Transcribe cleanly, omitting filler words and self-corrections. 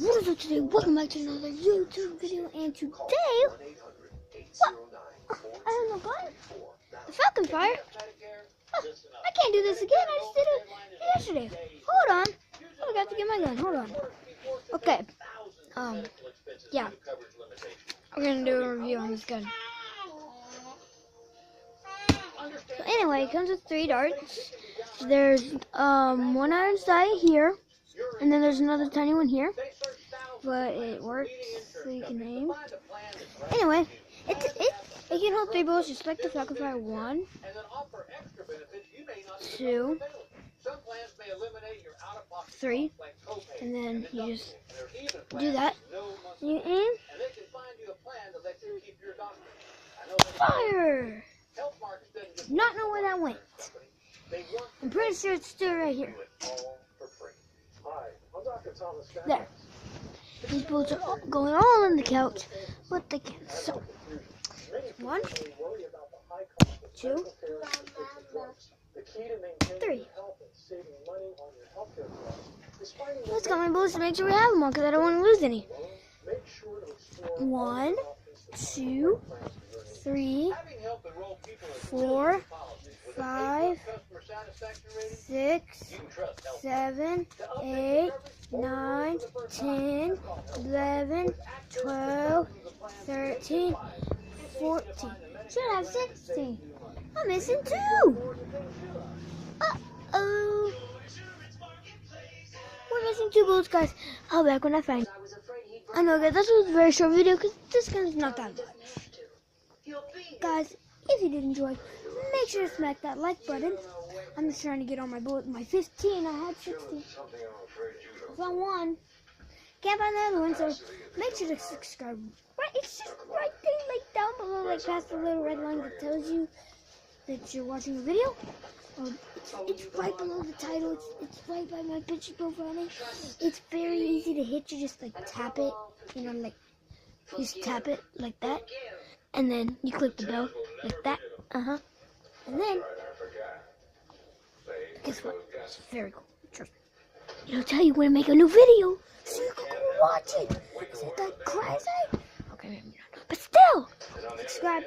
What is up today? Welcome back to another YouTube video, and today, what? I don't know, fire? The Falcon fire? I can't do this again, I just did it yesterday. Hold on, I forgot to get my gun, hold on. Okay, yeah, we're gonna do a review on this gun. So anyway, it comes with 3 darts. There's one iron sight here, and then there's another tiny one here, but it works so you can aim. Anyway, it can hold 3 bullets just like the Falcon Fire. 1, 2, 3, and then you just do that. You aim. Fire! Not know where that went. I'm pretty sure it's still right here. There. These bullets are all going all in the couch, but they can't. So, 1, 2, 3. Let's count my bullets to make sure we have them all, because I don't want to lose any. 1, 2, 3, 4, 5, 6, 7, 8, 9, 10, 11, 12, 13, 14. Should have 16. I'm missing 2. Uh-oh. We're missing 2 bullets, guys. I'll be back when I find it. I know, guys, this was a very short video because this gun is not that much. Guys, if you did enjoy, make sure to smack that like button. I'm just trying to get on my bullet. My 15, I had 16. I found 1. Can't find the other one, so make sure to subscribe. Right, it's just right there, like down below, like past the little red line that tells you that you're watching a video. It's right below the title. It's right by my picture profile name. It's very easy to hit. You just like tap it, you know, like just tap it like that, and then you click the bell like that. And then guess what? It's very cool. Trust me. It'll tell you when to make a new video, so you can go watch it. Is it like crazy? Okay, maybe not, but still, subscribe.